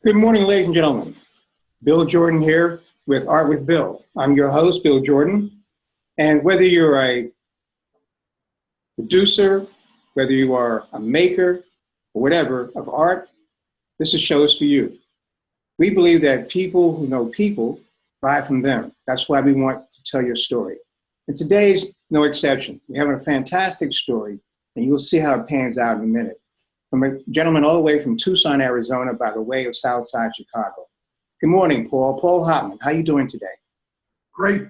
Good morning, ladies and gentlemen. Bill Jordan here with Art with Bill. I'm your host, Bill Jordan. And whether you're a producer, whether you are a maker, or whatever of art, this show is for you. We believe that people who know people buy from them. That's why we want to tell your story. And today's no exception. We have a fantastic story, and you'll see how it pans out in a minute. From a gentleman all the way from Tucson, Arizona, by the way of Southside Chicago. Good morning, Paul. Paul Hopman, how you doing today? Great.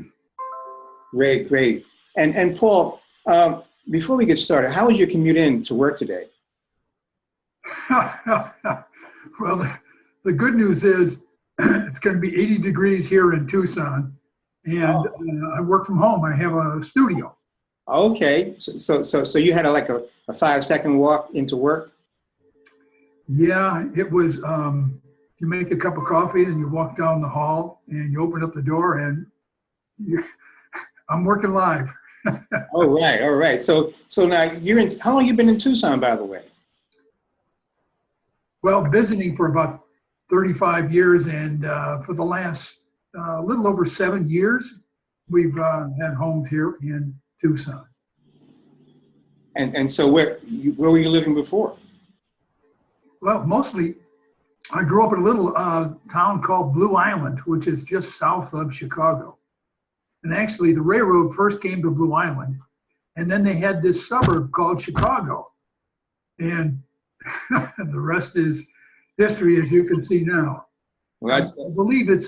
Great. And Paul, before we get started, how was your commute in to work today? Well, the good news is it's going to be 80 degrees here in Tucson, and I work from home. I have a studio. Okay, so you had like a 5-second walk into work? Yeah, it was, you make a cup of coffee and you walk down the hall and you open up the door and I'm working live. All right. So now how long you been in Tucson, by the way? Well, visiting for about 35 years, and for the last little over 7 years, we've had homes here in Tucson. And so where were you living before? Well, mostly, I grew up in a little town called Blue Island, which is just south of Chicago. And actually, the railroad first came to Blue Island, and then they had this suburb called Chicago. And the rest is history, as you can see now. Well, I believe it's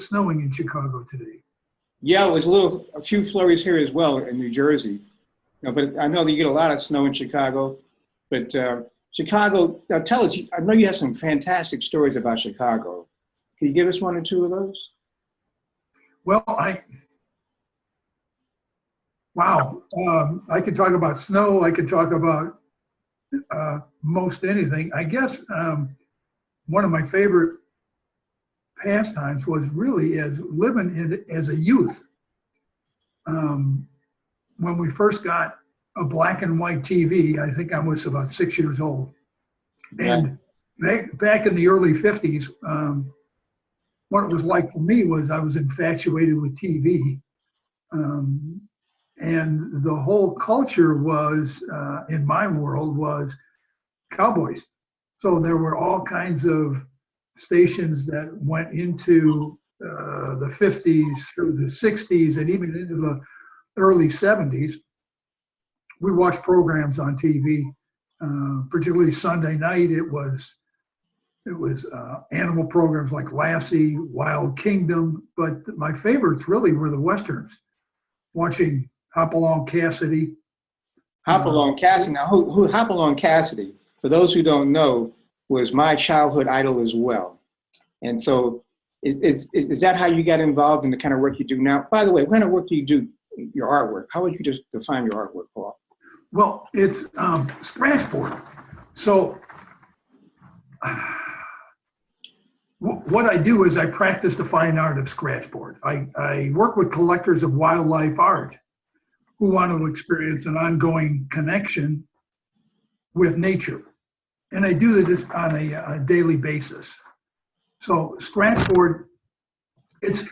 snowing in Chicago today. Yeah, it was a few flurries here as well in New Jersey. But I know that you get a lot of snow in Chicago. But Chicago, now tell us, I know you have some fantastic stories about Chicago. Can you give us one or two of those? Well, I could talk about snow. I could talk about most anything. I guess one of my favorite pastimes was really as living as a youth. When we first got a black and white TV, I think I was about 6 years old. And back in the early 50s, what it was like for me was I was infatuated with TV. And the whole culture was, in my world, was cowboys. So there were all kinds of stations that went into the 50s through the 60s and even into the early 70s. We watched programs on TV, particularly Sunday night. It was animal programs like Lassie, Wild Kingdom, but my favorites really were the Westerns, watching Hopalong Cassidy. Hopalong Cassidy. Now, who Hopalong Cassidy, for those who don't know, was my childhood idol as well. And so is that how you got involved in the kind of work you do now? By the way, what kind of work do you do, your artwork? How would you just define your artwork, Paul? Well, it's scratch board. So what I do is I practice the fine art of scratch board. I work with collectors of wildlife art who want to experience an ongoing connection with nature. And I do this on a daily basis. So scratch board, it's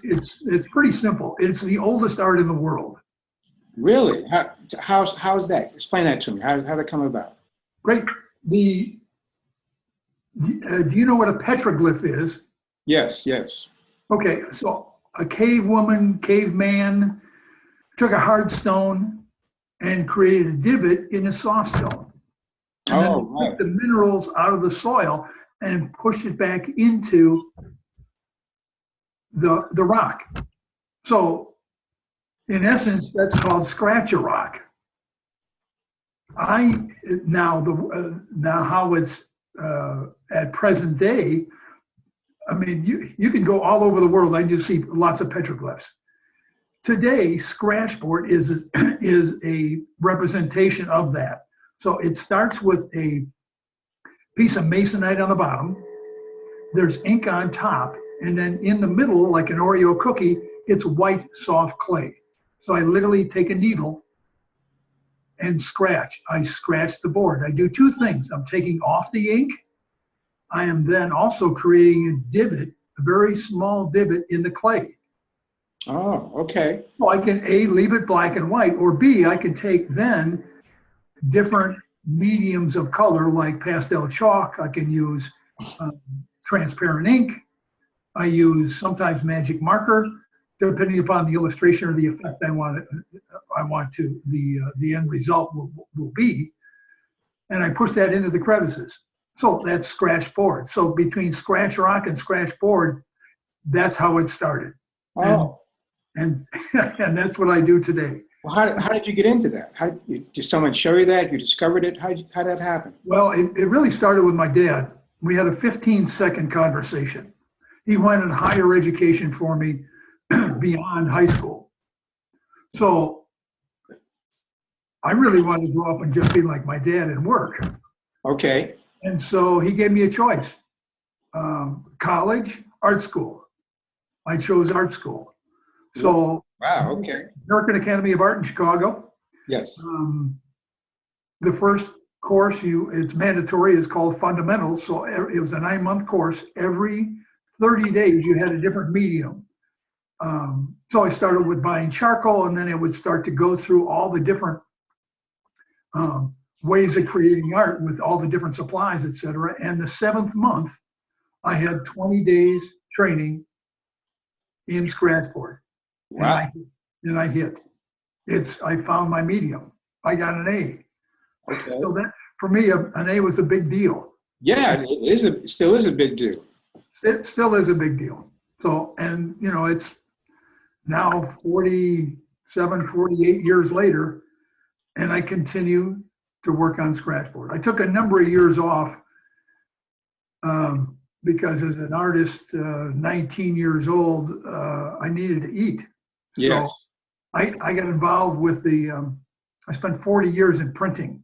pretty simple. It's the oldest art in the world. Really? How's that? Explain that to me. How did that come about? Great. Do you know what a petroglyph is? Yes. Okay, so a cave woman, caveman took a hard stone and created a divot in a soft stone. And then took the minerals out of the soil and pushed it back into the rock. So in essence, that's called scratch-a-rock. Now how it's at present day, I mean, you can go all over the world and you see lots of petroglyphs. Today, scratchboard is a representation of that. So it starts with a piece of masonite on the bottom. There's ink on top, and then in the middle, like an Oreo cookie, it's white soft clay. So I literally take a needle and scratch. I scratch the board. I do two things. I'm taking off the ink I am then also creating a divot, a very small divot in the clay. Oh, okay. So I can A, leave it black and white, or B, I can take then different mediums of color like pastel chalk. I can use transparent ink. I use sometimes magic marker, depending upon the illustration or the effect I want to the end result will be. And I push that into the crevices. So that's scratch board. So between scratch rock and scratch board, that's how it started. Oh. And and that's what I do today. Well, how did you get into that? Did someone show you that? You discovered it? How did that happen? Well, it really started with my dad. We had a 15-second conversation. He wanted higher education for me beyond high school. So I really wanted to grow up and just be like my dad and work. Okay. And so he gave me a choice, college, art school. I chose art school. So, wow, okay. American Academy of Art in Chicago. Yes. The first course, it's mandatory, is called Fundamentals. So it was a 9-month course. Every 30 days, you had a different medium. So I started with buying charcoal, and then it would start to go through all the different ways of creating art with all the different supplies, et cetera. And the 7th month, I had 20 days training in scratchboard. Wow. And I hit. I found my medium. I got an A. Okay. So that, for me, an A was a big deal. Yeah, it still is a big deal. It still is a big deal. So, and it's now 47, 48 years later, and I continue to work on scratchboard. I took a number of years off because as an artist, 19 years old, I needed to eat. So Yes. I got involved with I spent 40 years in printing.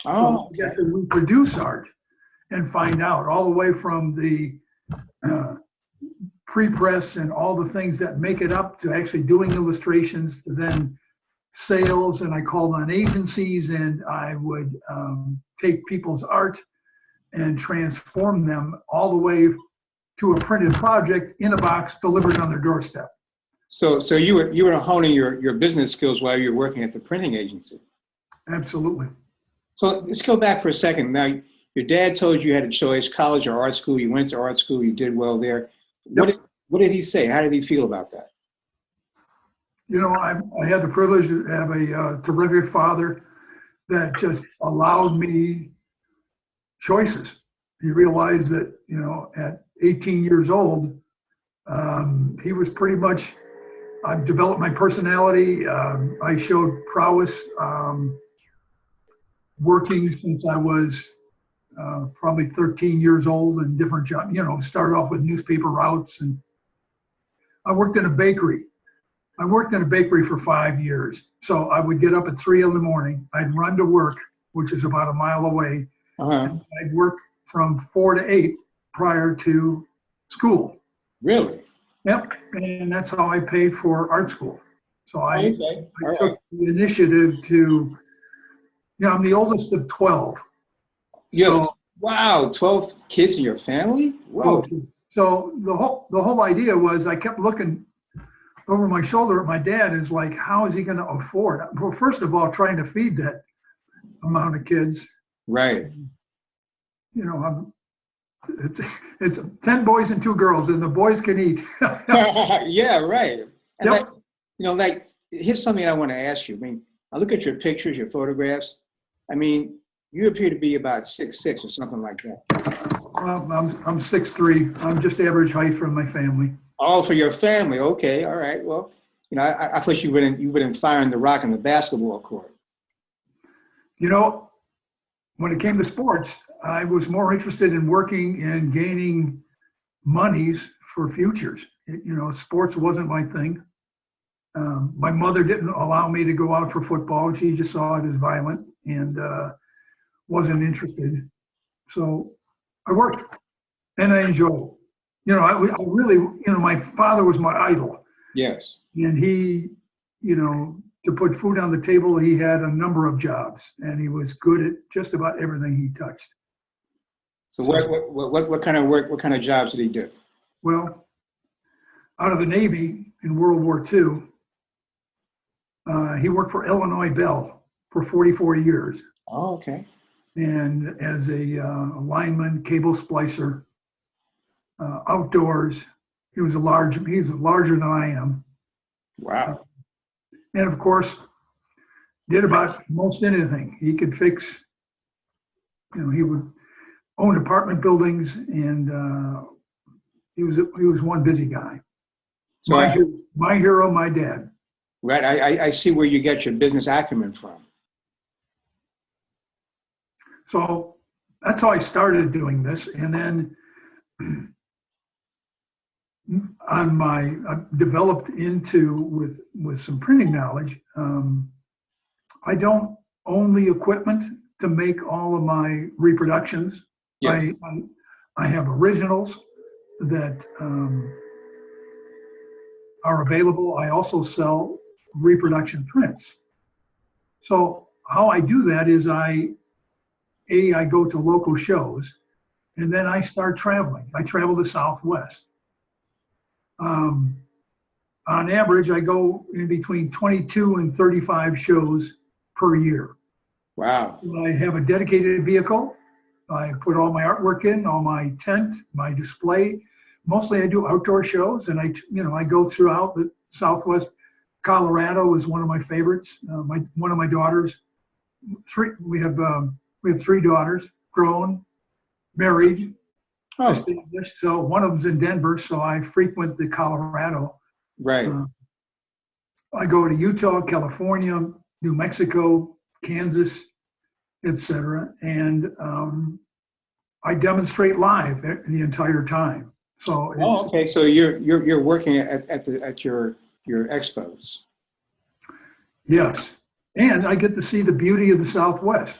Oh, So I got to reproduce art and find out all the way from the pre-press and all the things that make it up to actually doing illustrations to then sales. And I called on agencies, and I would take people's art and transform them all the way to a printed project in a box delivered on their doorstep. So you were honing your business skills while you were working at the printing agency. Absolutely. So let's go back for a second. Now, your dad told you had a choice, college or art school. You went to art school. You did well there. Yep. What did he say? How did he feel about that? I had the privilege to have a terrific father that just allowed me choices. He realized that, at 18 years old, he was pretty much, I've developed my personality. I showed prowess working since I was probably 13 years old in different jobs, started off with newspaper routes. And I worked in a bakery. I worked in a bakery for 5 years. So I would get up at 3 a.m. I'd run to work, which is about a mile away. And I'd work from 4 to 8 prior to school. Really? Yep. And that's how I paid for art school. So I took the initiative to, I'm the oldest of 12. Yes. So, wow, 12 kids in your family? Whoa. So the whole idea was I kept looking over my shoulder at my dad, is like, how is he going to afford? Well, first of all, trying to feed that amount of kids. Right. It's 10 boys and 2 girls, and the boys can eat. Yeah, right. And Yep. here's something I want to ask you. I mean, I look at your pictures, your photographs. I mean, you appear to be about 6'6" or something like that. Well, I'm 6'3". I'm just average height from my family. Oh, for your family. Okay. All right. Well, I thought you wouldn't firing the rock in the basketball court. When it came to sports, I was more interested in working and gaining monies for futures. Sports wasn't my thing. My mother didn't allow me to go out for football. She just saw it as violent and wasn't interested. So I worked and I enjoyed it. I really, my father was my idol. Yes. And he, to put food on the table, he had a number of jobs, and he was good at just about everything he touched. So what kind of work, what kind of jobs did he do? Well, out of the Navy in World War II, he worked for Illinois Bell for 44 years. Oh, okay. And as a lineman, cable splicer, outdoors, he was larger than I am. Wow. And of course, did about most anything. He could fix, he would own apartment buildings, and he was one busy guy. So My hero, my dad. right, I see where you get your business acumen from. So that's how I started doing this. And then I developed into with some printing knowledge. I don't own the equipment to make all of my reproductions. Yeah. I have originals that are available. I also sell reproduction prints. So how I do that is I go to local shows, and then I start traveling. I travel the Southwest. On average, I go in between 22 and 35 shows per year. Wow. I have a dedicated vehicle. I put all my artwork in, all my tent, my display. Mostly I do outdoor shows, and I go throughout the Southwest. Colorado is one of my favorites. One of my daughters, we have 3 daughters, grown, married, established. So one of them's in Denver, so I frequent the Colorado. Right. I go to Utah, California, New Mexico, Kansas, etc., and I demonstrate live the entire time. So okay. So you're working at your expos. Yes, and I get to see the beauty of the Southwest.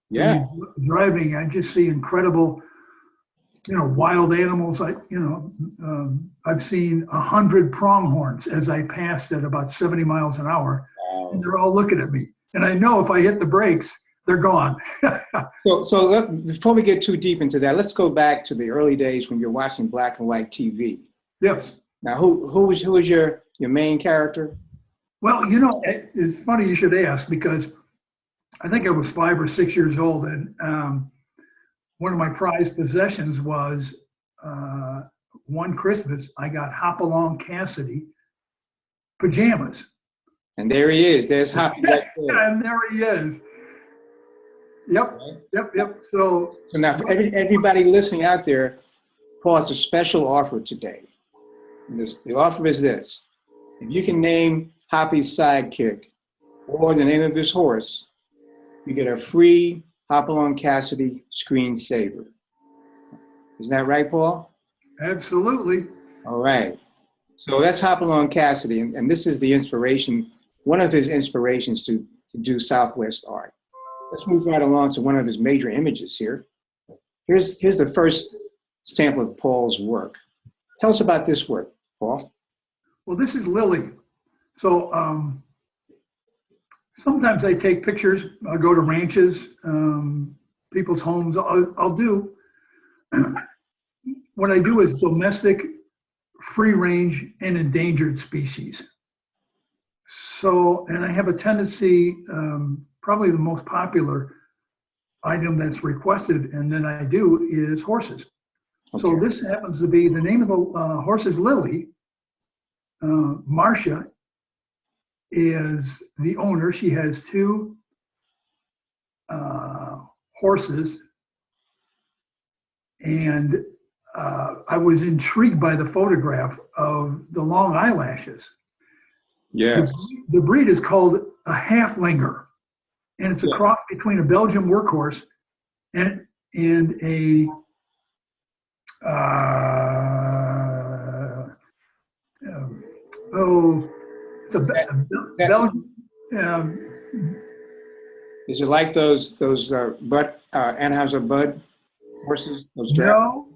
Yeah. Driving, I just see incredible, wild animals. I've seen 100 pronghorns as I passed at about 70 miles an hour, Wow. and they're all looking at me. And I know if I hit the brakes, they're gone. Before we get too deep into that, let's go back to the early days when you're watching black and white TV. Yes. Now, who was your main character? Well, it's funny you should ask, because I think I was 5 or 6 years old, and one of my prized possessions was one Christmas I got Hopalong Cassidy pajamas. And there he is. There's Hoppy right there. And there he is. Yep. So now, for everybody listening out there, Paul has a special offer today. The offer is this: if you can name Hoppy's sidekick or the name of his horse, you get a free Hopalong Cassidy screensaver. Isn't that right, Paul? Absolutely. All right. So that's Hopalong Cassidy, and this is the inspiration, one of his inspirations to do Southwest art. Let's move right along to one of his major images here. Here's the first sample of Paul's work. Tell us about this work, Paul. Well, this is Lily. So sometimes I take pictures. I'll go to ranches, people's homes. I'll do, what I do is domestic, free range, and endangered species. So, and I have a tendency, probably the most popular item that's requested, and then I do, is horses. Okay. So this happens to be, the name of the horse is Lily. Marcia is the owner. She has 2 horses, and I was intrigued by the photograph of the long eyelashes. Yes. The breed is called a Halflinger, and it's a cross between a Belgian workhorse and a it's a Belgian. Is it like those Anheuser-Busch horses? No.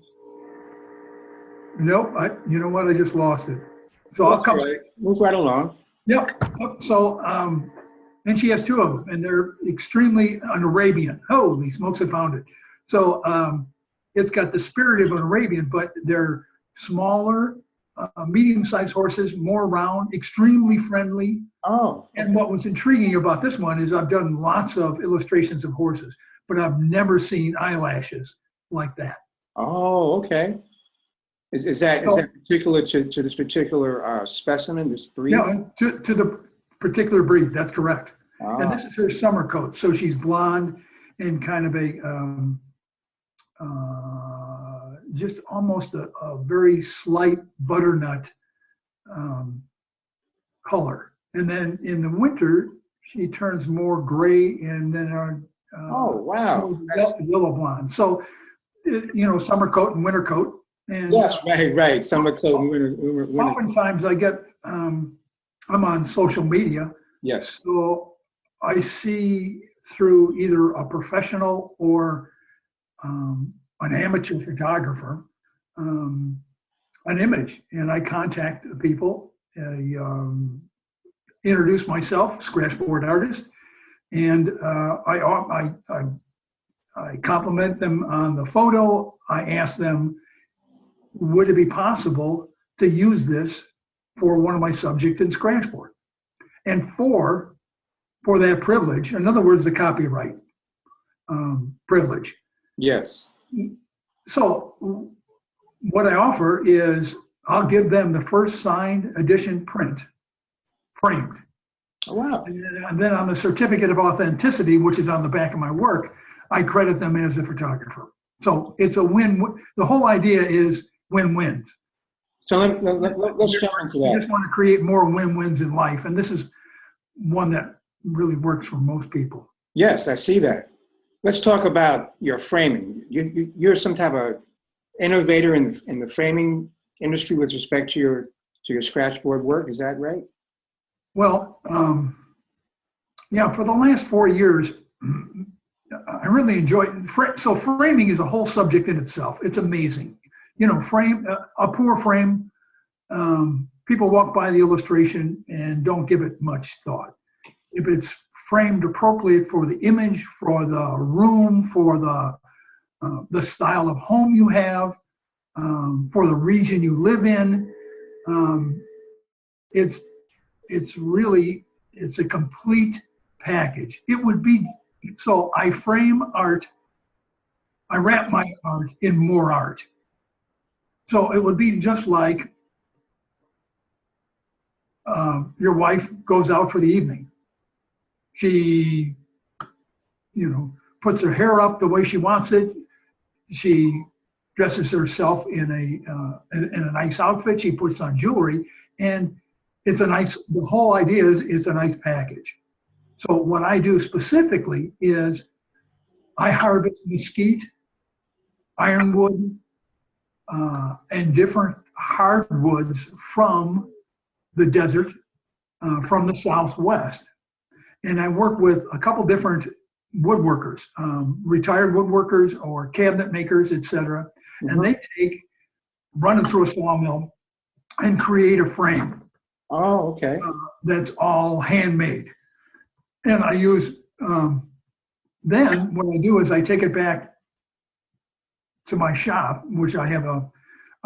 Nope. You know what? I just lost it. So I'll come back. Move right along. Yep. So, and she has 2 of them, and they're extremely an Arabian. Holy smokes, I found it. So it's got the spirit of an Arabian, but they're smaller, medium-sized horses, more round, extremely friendly. Oh. And what was intriguing about this one is I've done lots of illustrations of horses, but I've never seen eyelashes like that. Oh, okay. Is that particular to this particular specimen, this breed? Yeah, to the particular breed, that's correct. Ah. And this is her summer coat. So she's blonde and kind of a, just almost a very slight butternut color. And then in the winter, she turns more gray and then oh, wow. yellow blonde. So, you know, summer coat and winter coat. And, yes, right. Summer coat and winter. Oftentimes I get, I'm on social media. Yes. So I see through either a professional or an amateur photographer an image, and I contact the people, introduce myself, scratchboard artist, and I compliment them on the photo. I ask them, would it be possible to use this for one of my subjects in scratchboard? And for that privilege, in other words, the copyright privilege. Yes. So what I offer is I'll give them the first signed edition print, framed. Oh, wow. And then on the certificate of authenticity, which is on the back of my work, I credit them as a photographer. So it's a win. The whole idea is win-wins. So let's jump into that. You just want to create more win-wins in life. And this is one that really works for most people. Yes, I see that. Let's talk about your framing. You're some type of innovator in the framing industry with respect to your scratchboard work. Is that right? Well, yeah, for the last 4 years, I really enjoy it. So framing is a whole subject in itself. It's amazing. You know, a poor frame, people walk by the illustration and don't give it much thought. If it's framed appropriate for the image, for the room, for the style of home you have, for the region you live in, it's a complete package. It would be, so I frame art, I wrap my art in more art. So it would be just like your wife goes out for the evening. She, you know, puts her hair up the way she wants it. She dresses herself in a nice outfit. She puts on jewelry, and the whole idea is it's a nice package. So what I do specifically is I harvest mesquite, ironwood, and different hardwoods from the desert, from the Southwest. And I work with a couple different woodworkers, retired woodworkers or cabinet makers, etc. Mm-hmm. And they run it through a sawmill and create a frame. Oh, okay. That's all handmade. And I use, then what I do is I take it back to my shop, which I have a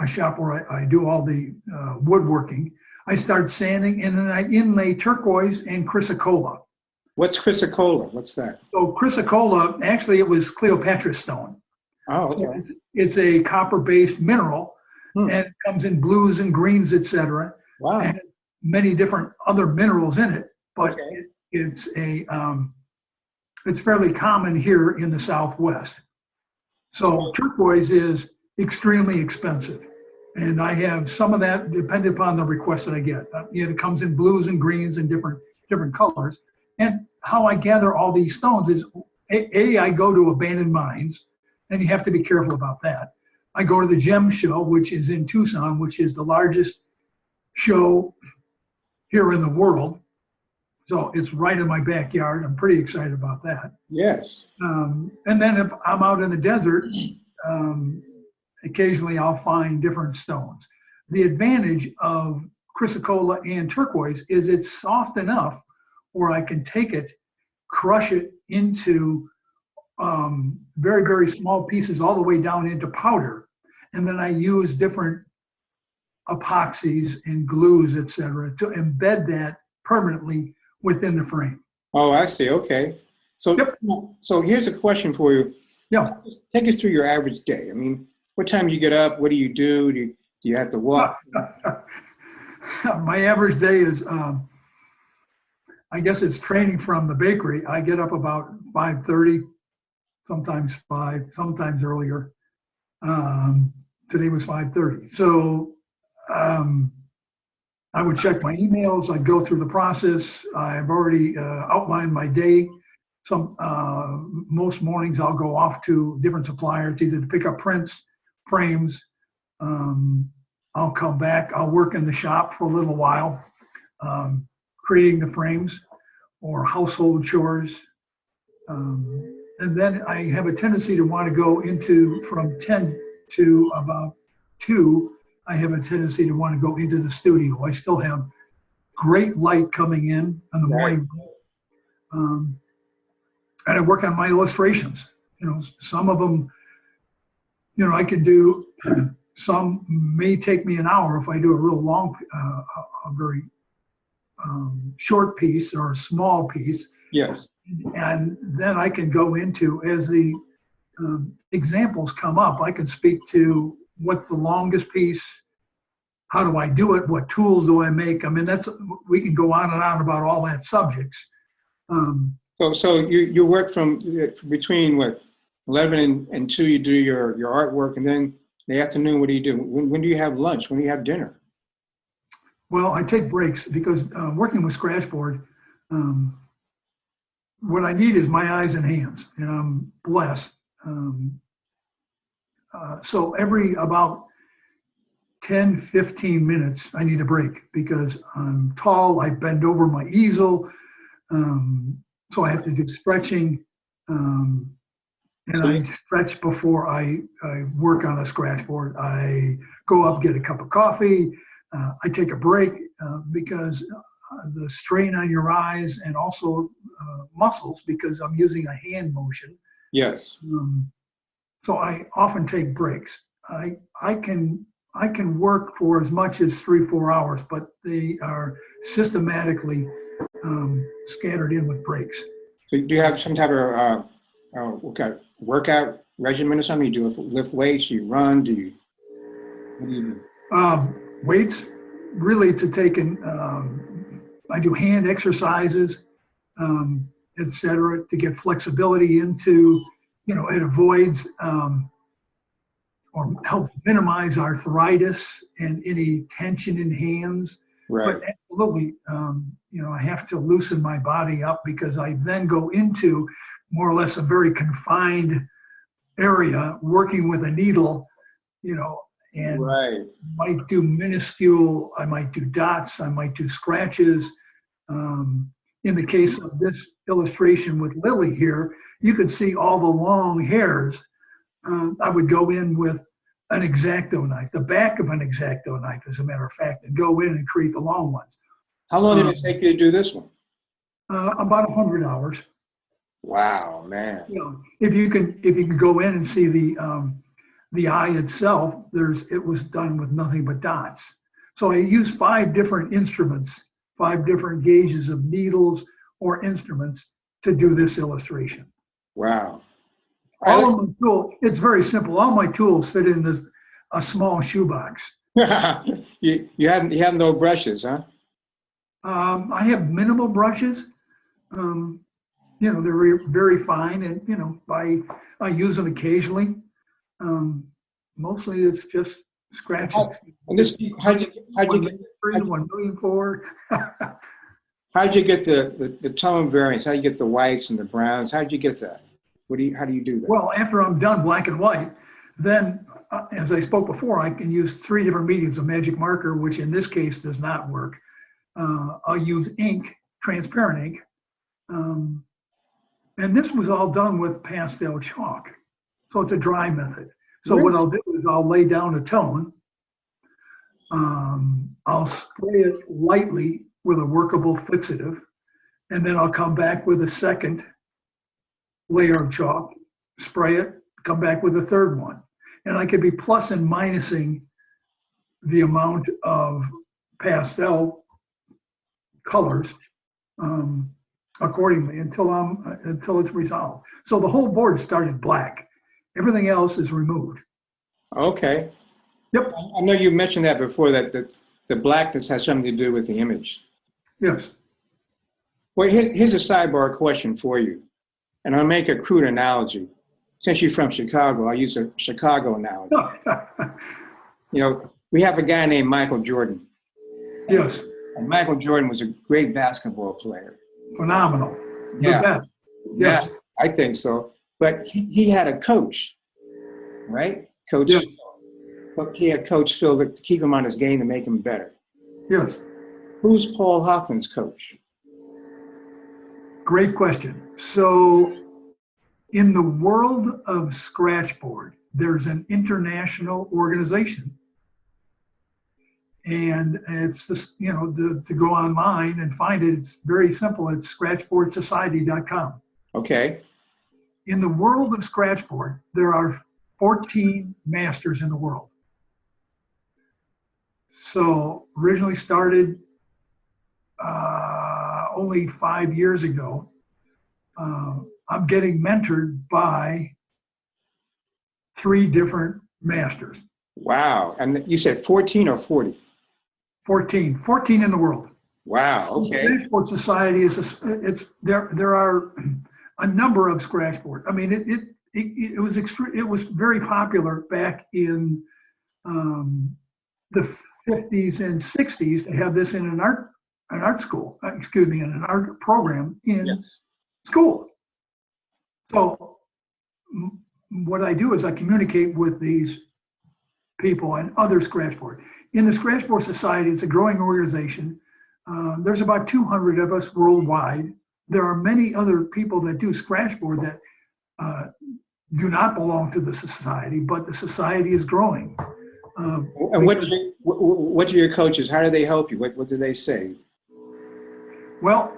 shop where I do all the woodworking. I start sanding, and then I inlay turquoise and chrysocolla. What's chrysocolla? What's that? So chrysocolla, actually it was Cleopatra stone. Oh, okay. So it's a copper-based mineral, and it comes in blues and greens, etc. Wow. And many different other minerals in it, but okay. It's fairly common here in the Southwest. So turquoise is extremely expensive. And I have some of that depending upon the requests that I get. It comes in blues and greens and different colors. And how I gather all these stones is, I go to abandoned mines, and you have to be careful about that. I go to the Gem Show, which is in Tucson, which is the largest show here in the world. So it's right in my backyard. I'm pretty excited about that. Yes. And then if I'm out in the desert, occasionally I'll find different stones. The advantage of chrysocolla and turquoise is it's soft enough where I can take it, crush it into very, very small pieces all the way down into powder. And then I use different epoxies and glues, etc., to embed that permanently within the frame. Oh, I see. Okay. So, Yep. so here's a question for you. Yeah. Take us through your average day. I mean, what time do you get up? What do you do? Do you have to walk? My average day is, I guess it's training from the bakery. I get up about 5:30, sometimes 5, sometimes earlier. Today was 5:30. So I would check my emails. I'd go through the process. I've already outlined my day. Most mornings I'll go off to different suppliers, either to pick up prints, frames. I'll come back. I'll work in the shop for a little while, creating the frames or household chores. And then I have a tendency to want to go into from 10 to about 2. I have a tendency to want to go into the studio. I still have great light coming in the morning. And I work on my illustrations. You know, some of them, you know, I can do. Some may take me an hour if I do a real long, a very short piece or a small piece. Yes. And then I can go into, as the examples come up, I can speak to what's the longest piece, how do I do it, what tools do I make? I mean, we can go on and on about all that subjects. So you work from between what, 11 and 2, you do your artwork, and then in the afternoon, what do you do? When do you have lunch? When do you have dinner? Well, I take breaks because working with scratchboard, what I need is my eyes and hands, and I'm blessed. So every about 10, 15 minutes, I need a break because I'm tall, I bend over my easel, so I have to do stretching, and I stretch before I work on a scratchboard. I go up, get a cup of coffee, I take a break because the strain on your eyes and also muscles, because I'm using a hand motion. Yes. So I often take breaks. I can work for as much as 3-4 hours, but they are systematically scattered in with breaks. So do you have some type of workout regimen or something? You do lift weights? Do you run? What do you do? Weights, really to take in. I do hand exercises, etc., to get flexibility into. You know, it avoids or helps minimize arthritis and any tension in hands. Right. But absolutely, you know, I have to loosen my body up because I then go into more or less a very confined area working with a needle, you know, and right. might do minuscule, I might do dots, I might do scratches. In the case of this illustration with Lily here, you could see all the long hairs. I would go in with an X-Acto knife, the back of an X-Acto knife, as a matter of fact, and go in and create the long ones. How long did it take you to do this one? About 100 hours. Wow, man. You know, if you can go in and see the eye itself, it was done with nothing but dots. So I used 5 different instruments, 5 different gauges of needles or instruments to do this illustration. Wow. All of my tools, it's very simple. All my tools fit in a small shoebox. you have no brushes, huh? I have minimal brushes. You know, they're very fine, and you know, I use them occasionally. Mostly, it's just scratching. How'd you get the tone variance? How do you get the whites and the browns? How'd you get that? How do you do that? Well, after I'm done black and white, then as I spoke before, I can use 3 different mediums of magic marker, which in this case does not work. I'll use ink, transparent ink. And this was all done with pastel chalk. So it's a dry method. So what I'll do is I'll lay down a tone. I'll spray it lightly with a workable fixative. And then I'll come back with a second layer of chalk spray it, come back with a third one. And I could be plus and minusing the amount of pastel colors accordingly until it's resolved. So the whole board started black. Everything else is removed. Okay. Yep. I know you mentioned that before, that the blackness has something to do with the image. Yes. Well, here's a sidebar question for you. And I'll make a crude analogy. Since you're from Chicago, I'll use a Chicago analogy. You know, we have a guy named Michael Jordan. Yes. And Michael Jordan was a great basketball player. Phenomenal. Yeah. The best. Yes. Yeah, I think so. But he had a coach, right? Coach. Yes. He had Coach Phil to keep him on his game to make him better. Yes. Who's Paul Hoffman's coach? Great question. So in the world of scratchboard, there's an international organization. And it's just, you know, to go online and find it, it's very simple. It's scratchboardsociety.com. Okay. In the world of scratchboard, there are 14 masters in the world. So originally started only 5 years ago. I'm getting mentored by 3 different masters. Wow. And you said 14 or 40? 14 in the world. Wow. Okay. The Scratchboard Society is there are a number of scratchboard. I mean, it was very popular back in the 50s and 60s to have this in an art school. Excuse me, in an art program in school. So what I do is I communicate with these people and other scratchboard. In the Scratchboard Society, it's a growing organization. There's about 200 of us worldwide. There are many other people that do scratchboard that do not belong to the society, but the society is growing. And what do your coaches, how do they help you? What do they say? Well,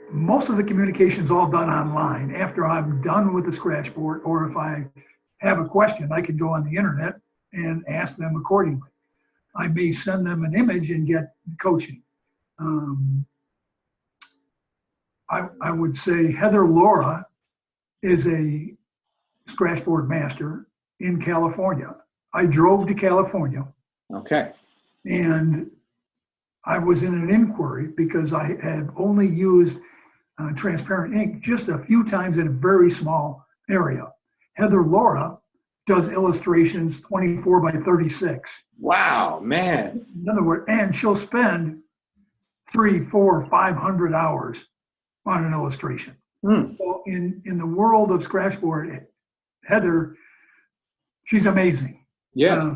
most of the communication is all done online. After I'm done with the scratchboard, or if I have a question, I can go on the internet and ask them accordingly. I may send them an image and get coaching. I would say Heather Laura is a scratchboard master in California. I drove to California. Okay. And I was in an inquiry because I had only used transparent ink just a few times in a very small area. Heather Laura does illustrations 24 by 36. Wow, man. In other words, and she'll spend 300, 400, 500 hours on an illustration. So in the world of scratchboard, Heather, she's amazing. Yeah.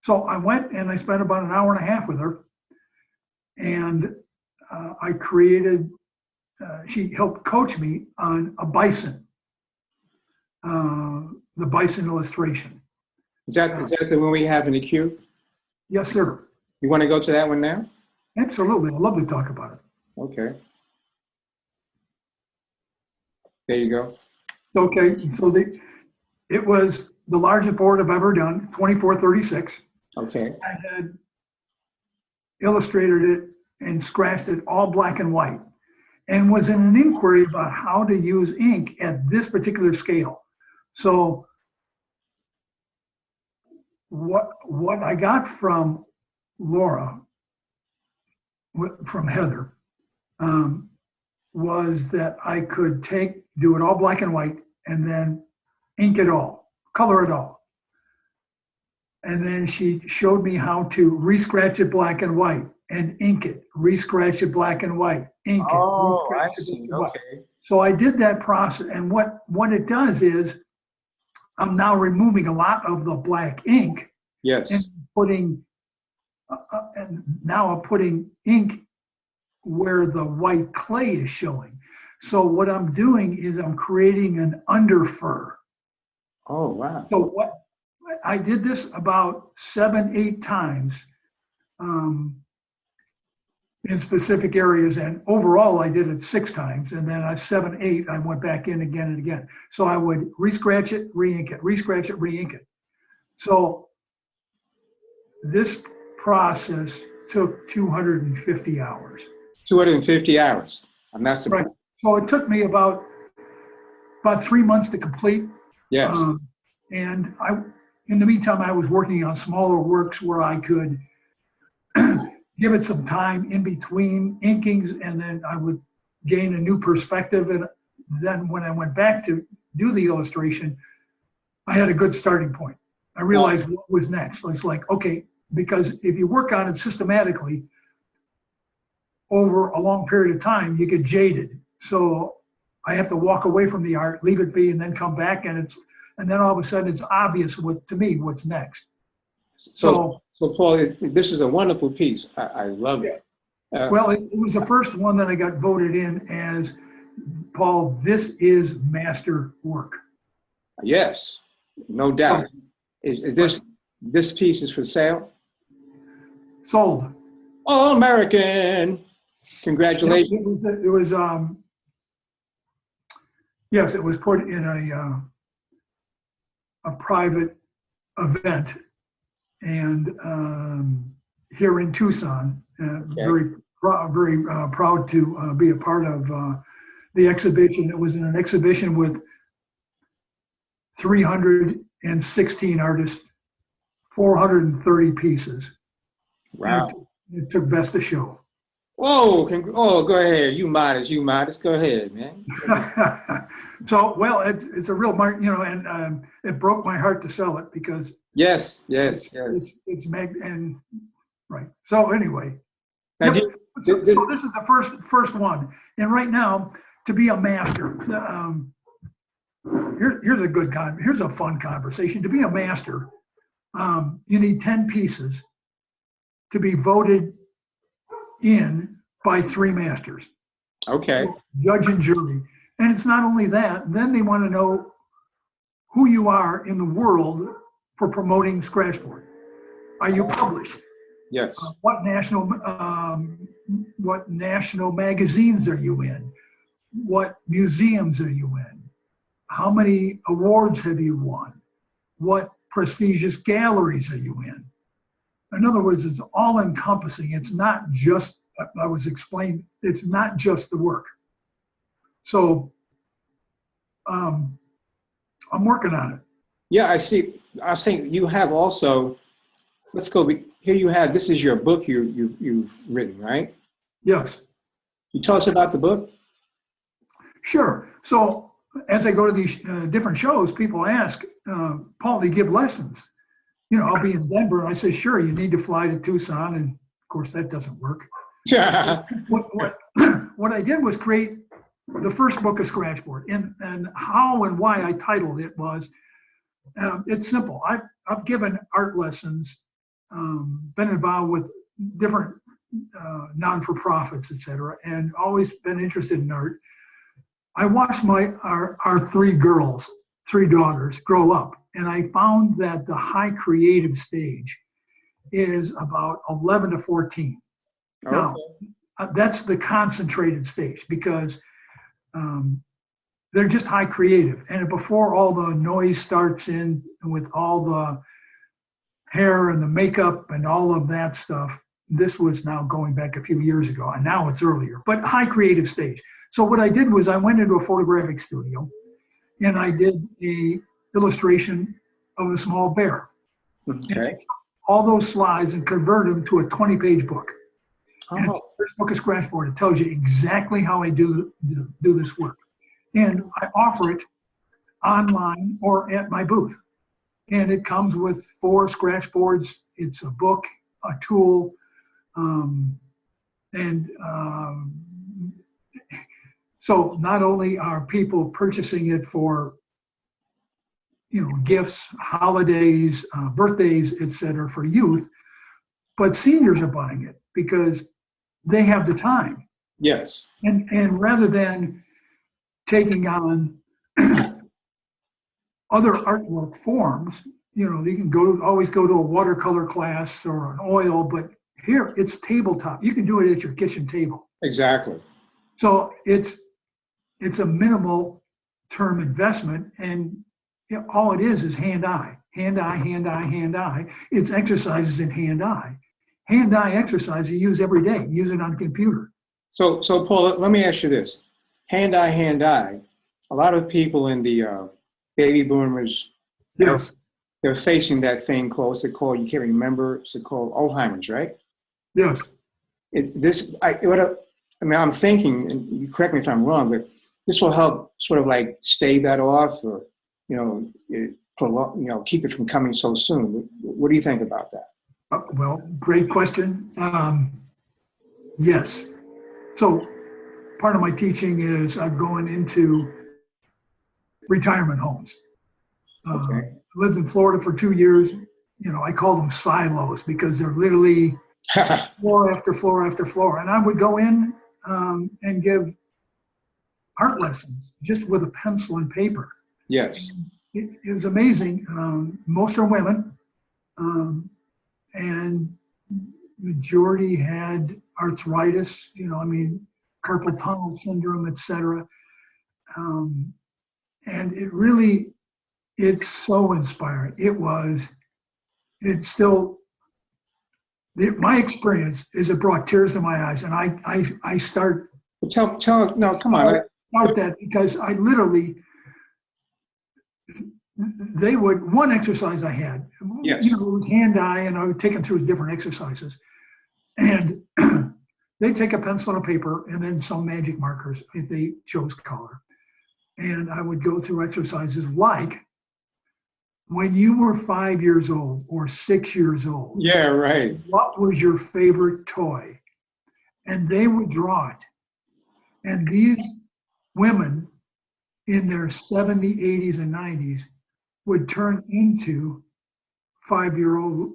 So I went and I spent about an hour and a half with her, and I created. She helped coach me on a bison, the bison illustration. Is that the one we have in the queue? Yes, sir. You want to go to that one now? Absolutely. I'd love to talk about it. Okay. There you go. Okay. So it was the largest board I've ever done, 2436. Okay. I had illustrated it and scratched it all black and white, and was in an inquiry about how to use ink at this particular scale. So what I got from Laura, from Heather, was that I could do it all black and white, and then ink it all, color it all. And then she showed me how to re-scratch it black and white and ink it, re-scratch it black and white, ink it. Oh, I see. Okay. So I did that process, and what it does is I'm now removing a lot of the black ink. Yes. And putting, and now I'm putting ink where the white clay is showing. So what I'm doing is I'm creating an under fur. Oh, wow. So what I did this about 7, 8 times. in specific areas. And overall, I did it 6 times. And then at 7, 8, I went back in again and again. So I would re-scratch it, re-ink it, re-scratch it, re-ink it. So this process took 250 hours. 250 hours. And that's the Right. So it took me about 3 months to complete. Yes. And in the meantime, I was working on smaller works where I could give it some time in between inkings, and then I would gain a new perspective. And then when I went back to do the illustration, I had a good starting point. I realized what was next. It's like, okay, because if you work on it systematically over a long period of time, you get jaded. So I have to walk away from the art, leave it be, and then come back, and then all of a sudden it's obvious to me what's next. So Paul, this is a wonderful piece. I love it. Well, it was the first one that I got voted in as, Paul, this is master work. Yes, no doubt. Is this piece is for sale? Sold. All American. Congratulations. It was yes, it was put in a private event, and here in Tucson, very proud to be a part of the exhibition. It was in an exhibition with 316 artists, 430 pieces. Wow. It took best of show. Whoa, go ahead. You modest. Go ahead, man. So, well, it's a real mark, and it broke my heart to sell it because yes. It's and right. So anyway, now, so this is the first one, and right now to be a master, here's a fun conversation. To be a master, you need 10 pieces to be voted in by 3 masters. Okay. Judge and jury. And it's not only that, then they want to know who you are in the world for promoting Scratchboard. Are you published? Yes. What national magazines are you in? What museums are you in? How many awards have you won? What prestigious galleries are you in? In other words, it's all encompassing. It's not just, I was explained, it's not just the work. So I'm working on it. Yeah, I see. I was saying you have also, let's go, here you have, this is your book you've written, right? Yes. You tell us about the book? Sure. So as I go to these different shows, people ask, Paul, do you give lessons? I'll be in Denver, and I say, sure, you need to fly to Tucson, and of course that doesn't work. Yeah. What I did was create the first book of Scratchboard, and how and why I titled it was, it's simple. I've given art lessons, been involved with different non-for-profits, et cetera, and always been interested in art. I watched our 3 daughters grow up, and I found that the high creative stage is about 11 to 14. Okay. Now, that's the concentrated stage because they're just high creative. And before all the noise starts in with all the hair and the makeup and all of that stuff, this was now going back a few years ago, and now it's earlier, but high creative stage. So what I did was I went into a photographic studio and I did a illustration of a small bear. Okay. All those slides and converted them to a 20-page book. Oh. And it's the first book of Scratchboard. It tells you exactly how I do this work. And I offer it online or at my booth. And it comes with 4 Scratchboards. It's a book, a tool, so not only are people purchasing it for gifts, holidays, birthdays, etc., for youth, but seniors are buying it because they have the time. Yes. And rather than taking on other artwork forms, you can always go to a watercolor class or an oil, but Here, it's tabletop. You can do it at your kitchen table. Exactly. So it's a minimal term investment, and all it is hand-eye, hand-eye, hand-eye, hand-eye. It's exercises in hand-eye. Hand-eye exercise you use every day. Use it on a computer. So Paul, let me ask you this: hand-eye, hand-eye. A lot of people in the baby boomers, Yes. they're facing that thing called, what's it called? You can't remember. It's called Alzheimer's, right? Yes. I'm thinking, and you correct me if I'm wrong, but this will help sort of like stave that off, or keep it from coming so soon. What do you think about that? Well, great question. Yes. So part of my teaching is I'm going into retirement homes. Okay. I lived in Florida for 2 years. I call them silos because they're literally floor after floor after floor. And I would go in and give art lessons just with a pencil and paper. Yes. It was amazing. Most are women, and majority had arthritis, carpal tunnel syndrome, etc. And it's so inspiring. My experience is it brought tears to my eyes, and I start. Tell no, come on. Start that because I literally, one exercise I had, Yes. it was hand-eye, and I would take them through different exercises. And they'd take a pencil and a paper and then some magic markers if they chose color. And I would go through exercises like when you were 5 years old or 6 years old. Yeah, right. What was your favorite toy? And they would draw it. And these women in their 70s, 80s, and 90s would turn into 5-year-old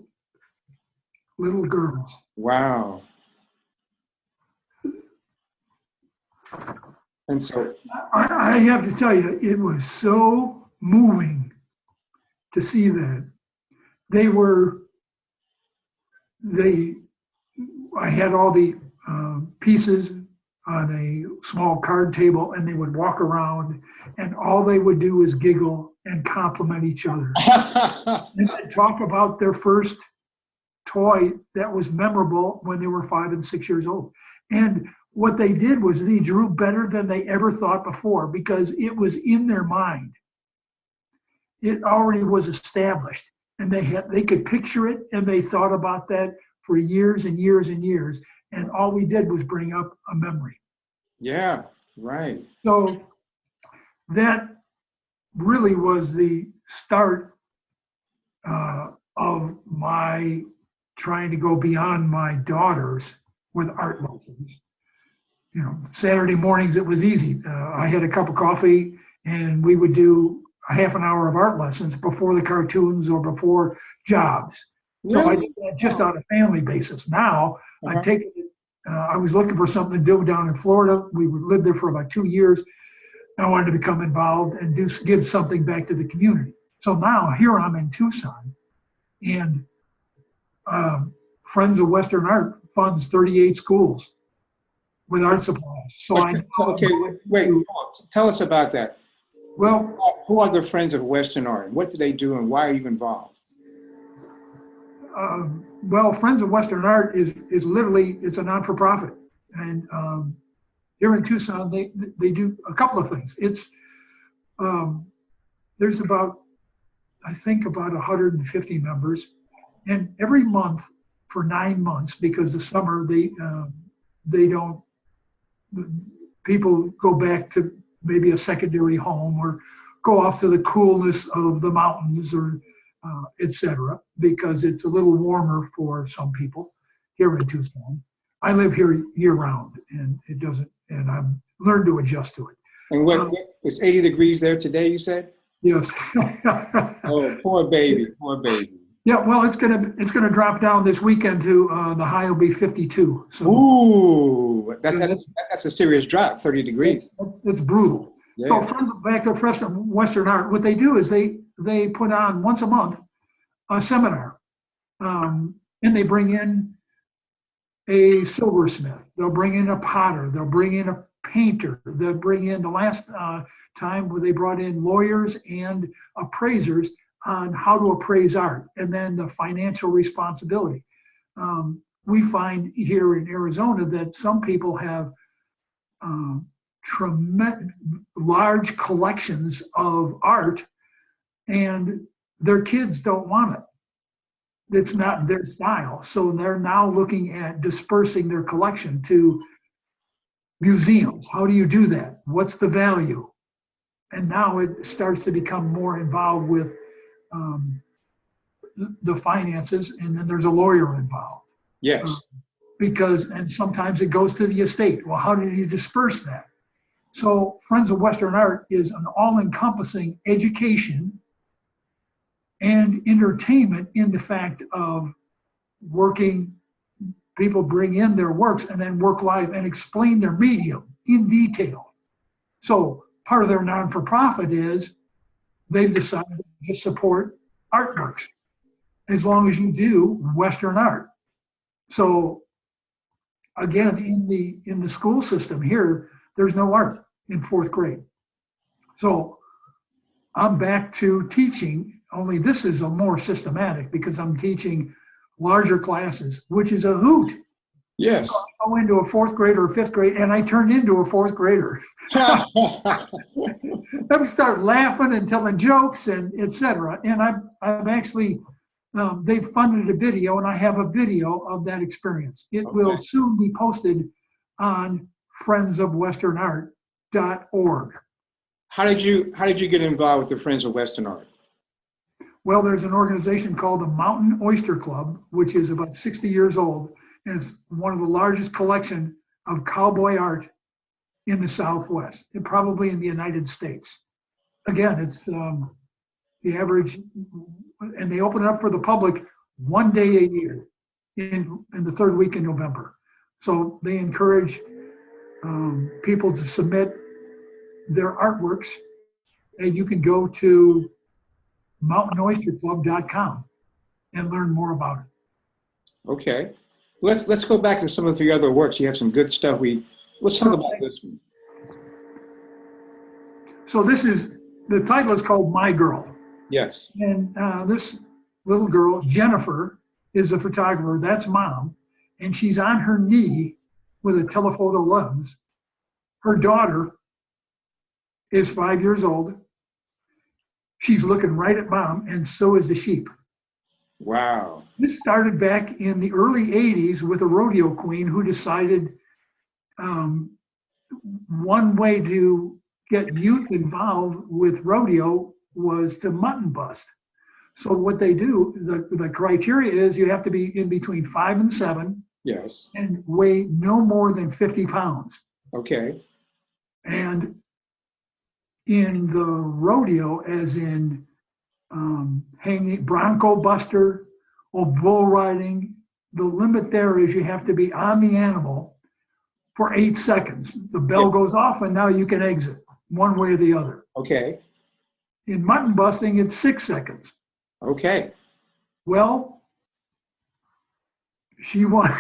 little girls. Wow. And so I have to tell you, it was so moving to see that. I had all the pieces on a small card table, and they would walk around, and all they would do is giggle and compliment each other. And they'd talk about their first toy that was memorable when they were 5 and 6 years old. And what they did was they drew better than they ever thought before because it was in their mind. It already was established, and they could picture it, and they thought about that for years and years and years. And all we did was bring up a memory. Yeah, right. So that really was the start of my trying to go beyond my daughters with art lessons. Saturday mornings it was easy. I had a cup of coffee, and we would do a half an hour of art lessons before the cartoons or before jobs. So I did that just on a family basis. Now I take it. I was looking for something to do down in Florida. We lived there for about 2 years. I wanted to become involved and give something back to the community. So now here I'm in Tucson, and Friends of Western Art funds 38 schools with art supplies. So wait, tell us about that. Well, who are the Friends of Western Art? What do they do, and why are you involved? Well, Friends of Western Art is literally, it's a non-for-profit. And here in Tucson, they do a couple of things. There's about 150 members. And every month for 9 months, because the summer people go back to maybe a secondary home or go off to the coolness of the mountains or etc., because it's a little warmer for some people here in Tucson. I live here year round, and I've learned to adjust to it. And it's 80 degrees there today, you said? Yes. Oh, poor baby, poor baby. Yeah, well, it's gonna drop down this weekend to the high will be 52. So ooh, that's a serious drop, 30 degrees. It's brutal. Yeah. So back to Friends of Western Art, what they do is they put on once a month a seminar, and they bring in a silversmith. They'll bring in a potter. They'll bring in a painter. They'll bring in the last time where they brought in lawyers and appraisers on how to appraise art, and then the financial responsibility. We find here in Arizona that some people have tremendous large collections of art, and their kids don't want it. It's not their style. So they're now looking at dispersing their collection to museums. How do you do that? What's the value? And now it starts to become more involved with the finances, and then there's a lawyer involved. Yes. And sometimes it goes to the estate. Well, how do you disperse that? So Friends of Western Art is an all-encompassing education and entertainment in the fact of working, people bring in their works and then work live and explain their medium in detail. So part of their non-for-profit is they've decided to support artworks as long as you do Western art. So again, in the school system here, there's no art in 4th grade. So I'm back to teaching, only this is a more systematic because I'm teaching larger classes, which is a hoot. Yes. So I go into a 4th grade or 5th grade and I turn into a 4th grader. Then we start laughing and telling jokes and etc. And I've actually, they've funded a video, and I have a video of that experience. It will soon be posted on friendsofwesternart.org. How did you get involved with the Friends of Western Art? Well, there's an organization called the Mountain Oyster Club, which is about 60 years old, and it's one of the largest collection of cowboy art in the Southwest, and probably in the United States. Again, it's the average, and they open it up for the public one day a year in the 3rd week in November. So they encourage people to submit their artworks, and you can go to mountainoysterclub.com and learn more about it. Okay. Let's go back to some of your other works. You have some good stuff. Let's talk about this one. So the title is called My Girl. Yes. And this little girl, Jennifer, is a photographer. That's Mom. And she's on her knee with a telephoto lens. Her daughter is 5 years old. She's looking right at Mom, and so is the sheep. Wow. This started back in the early 80s with a rodeo queen who decided one way to get youth involved with rodeo was to mutton bust. So what they do, the criteria is you have to be in between 5 and 7. Yes. And weigh no more than 50 pounds. Okay. And in the rodeo, as in hanging, bronco buster or bull riding, the limit there is you have to be on the animal for 8 seconds. The bell goes off and now you can exit one way or the other. Okay. In mutton busting, it's 6 seconds. Okay. Well, she won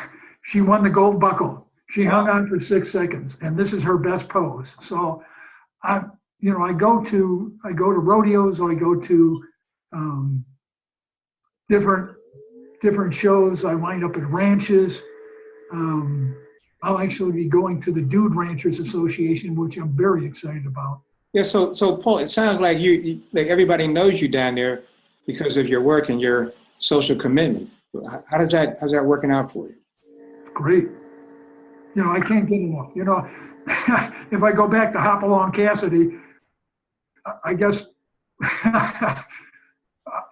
the gold buckle. She hung on for 6 seconds, and this is her best pose. So I go to rodeos, or I go to different shows. I wind up at ranches. I'll actually be going to the Dude Ranchers Association, which I'm very excited about. Yeah. So Paul, it sounds like you like everybody knows you down there because of your work and your social commitment. How's that working out for you? Great. I can't get enough. If I go back to Hopalong Cassidy, I guess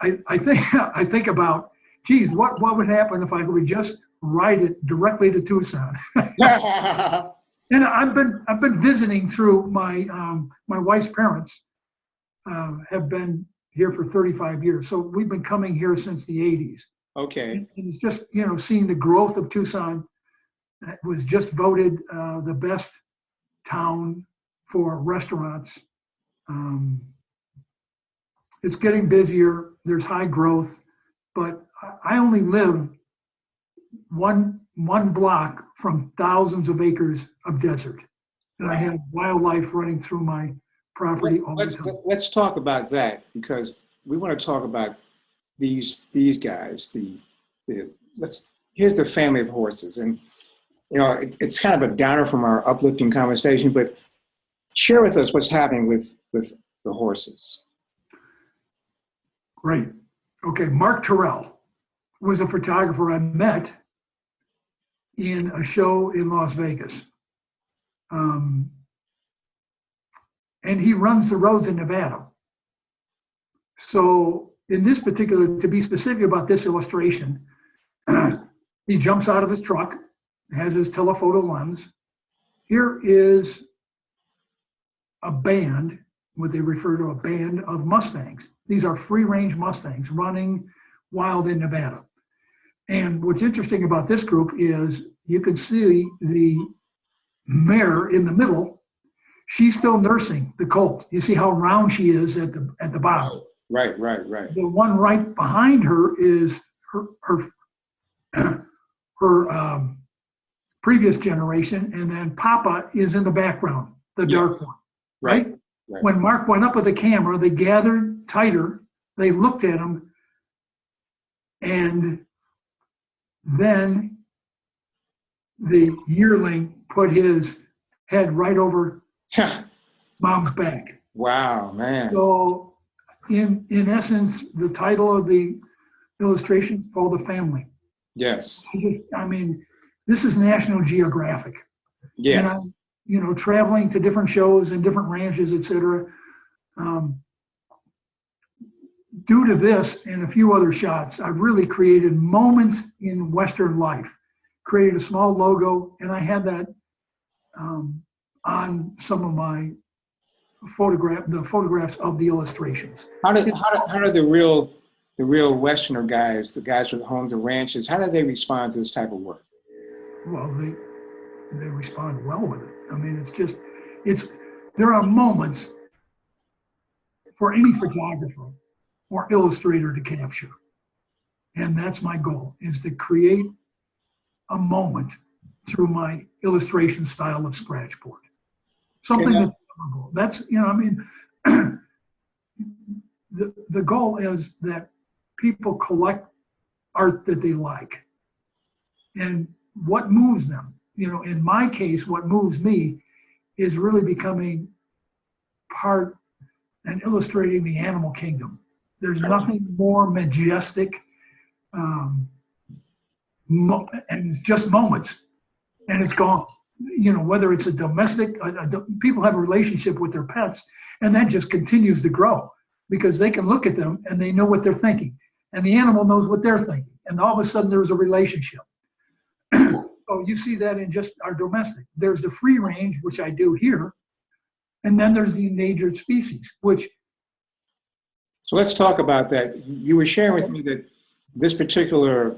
I think about, geez, what would happen if I would just ride it directly to Tucson? And I've been visiting through my wife's parents have been here for 35 years, so we've been coming here since the 80s. Okay. And it's just seeing the growth of Tucson. It was just voted the best town for restaurants. It's getting busier. There's high growth, but I only live one block from thousands of acres of desert. And I have wildlife running through my property all the time. Let's talk about that, because we want to talk about these guys. Here's the family of horses, and it's kind of a downer from our uplifting conversation, but share with us what's happening with the horses. Great. Okay, Mark Terrell was a photographer I met in a show in Las Vegas. And he runs the roads in Nevada. So in this particular, to be specific about this illustration, he jumps out of his truck, has his telephoto lens. Here is a band, what they refer to a band of Mustangs. These are free-range Mustangs running wild in Nevada. And what's interesting about this group is you can see the mare in the middle. She's still nursing the colt. You see how round she is at the bottom. Right. The one right behind her is her previous generation, and then Papa is in the background, the dark one. Right? When Mark went up with the camera, they gathered tighter. They looked at him, and then the yearling put his head right over Mom's back. Wow, man. So in essence, the title of the illustration is called The Family. Yes. I mean, this is National Geographic. Yeah. And traveling to different shows and different ranches, etc. Due to this and a few other shots, I've really created moments in Western life. Created a small logo, and I had that on some of my photographs of the illustrations. How do the real Westerner guys, the guys with homes and ranches, how do they respond to this type of work? Well, they respond well with it. I mean, there are moments for any photographer or illustrator to capture. And that's my goal, is to create a moment through my illustration style of scratchboard. Something that's memorable. That's, the goal is that people collect art that they like. And what moves them, in my case, what moves me is really becoming part and illustrating the animal kingdom. There's nothing more majestic, and it's just moments, and it's gone. Whether it's a domestic, people have a relationship with their pets, and that just continues to grow because they can look at them and they know what they're thinking, and the animal knows what they're thinking, and all of a sudden there's a relationship. So you see that in just our domestic. There's the free range, which I do here, and then there's the endangered species, which. So let's talk about that. You were sharing with me that this particular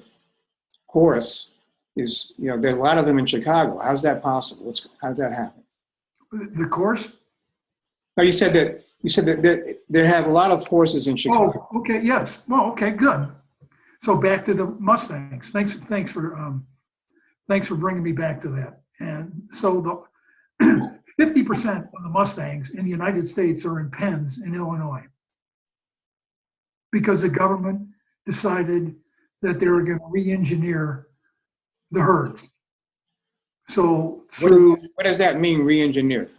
horse is, there are a lot of them in Chicago. How's that possible? How does that happen? The course? No, you said that they have a lot of horses in Chicago. Oh, okay, yes. Well, okay, good. So back to the Mustangs. Thanks for bringing me back to that. And so the 50% of the Mustangs in the United States are in pens in Illinois because the government decided that they were going to re-engineer the herds. So what does that mean, re-engineer?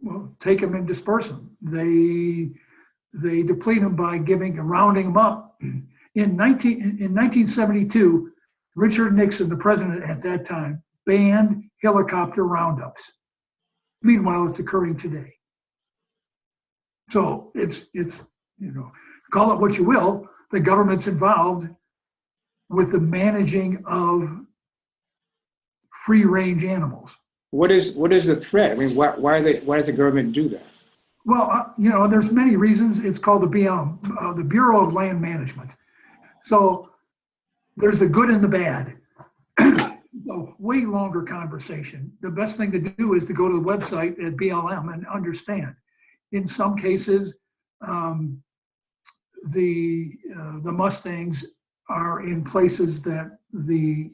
Well, take them and disperse them. They deplete them by rounding them up. In 1972, Richard Nixon, the president at that time, banned helicopter roundups. Meanwhile, it's occurring today. So it's call it what you will, the government's involved with the managing of free-range animals. What is the threat? I mean, why does the government do that? Well, there's many reasons. It's called the BLM, the Bureau of Land Management. So there's the good and the bad. A way longer conversation. The best thing to do is to go to the website at BLM and understand. In some cases, the Mustangs are in places that the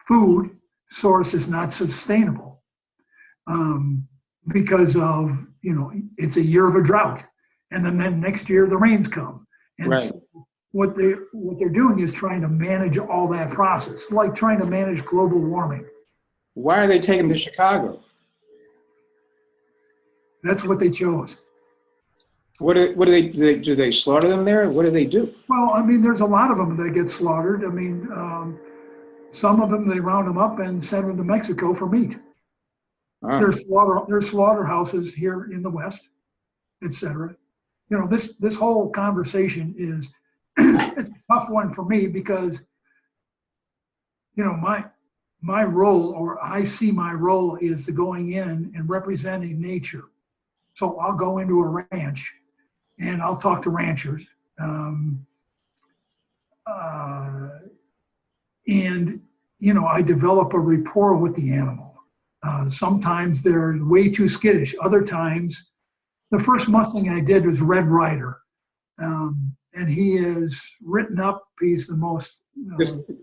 food source is not sustainable because of, it's a year of a drought, and then next year the rains come. And Right. so what they're doing is trying to manage all that process, like trying to manage global warming. Why are they taking them to Chicago? That's what they chose. What do they slaughter them there? What do they do? Well, I mean, there's a lot of them that get slaughtered. I mean, some of them, they round them up and send them to Mexico for meat. Ah, There's slaughterhouses here in the West, et cetera. This whole conversation is it's a tough one for me because, my role, or I see my role, is to going in and representing nature. So I'll go into a ranch and I'll talk to ranchers. And I develop a rapport with the animal. Sometimes they're way too skittish. Other times, the first Mustang I did was Red Ryder. And he is written up, he's the most...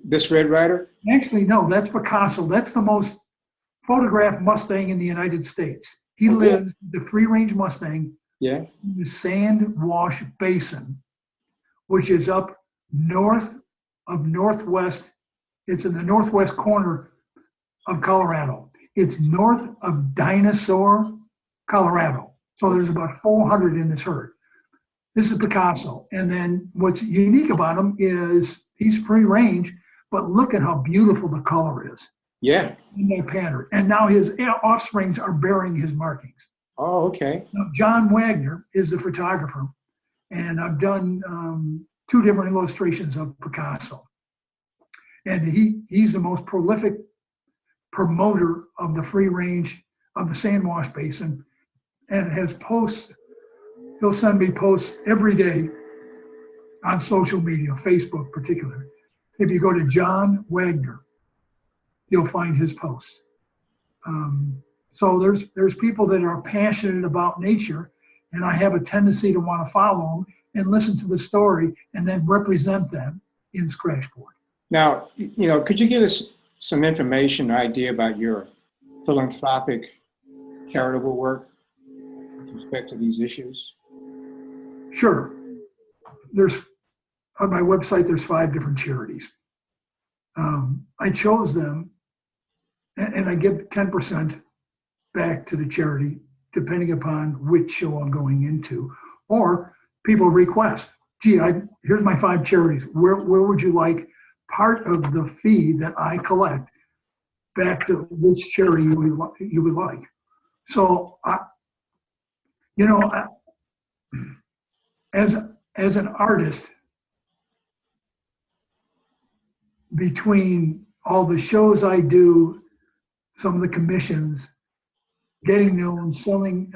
this Red Ryder? Actually, no, that's Picasso. That's the most photographed Mustang in the United States. He lives, the free-range Mustang, Yeah. in the Sand Wash Basin, which is up north of northwest. It's in the northwest corner of Colorado. It's north of Dinosaur, Colorado. So there's about 400 in this herd. This is Picasso. And then what's unique about him is he's free range, but look at how beautiful the color is. Yeah. In that pattern. And now his offsprings are bearing his markings. Oh, okay. Now, John Wagner is the photographer, and I've done 2 different illustrations of Picasso. And he's the most prolific promoter of the free range of the Sand Wash Basin, and has posts. He'll send me posts every day on social media, Facebook particularly. If you go to John Wagner, you'll find his posts. So there's people that are passionate about nature, and I have a tendency to want to follow them and listen to the story and then represent them in Scratchboard. Now, could you give us some information or idea about your philanthropic charitable work with respect to these issues? Sure. On my website, there's 5 different charities. I chose them, and I give 10% back to the charity, depending upon which show I'm going into. Or people request, gee, here's my 5 charities. Where would you like part of the fee that I collect back to which charity you would like? So, as an artist, between all the shows I do, some of the commissions, getting known, selling,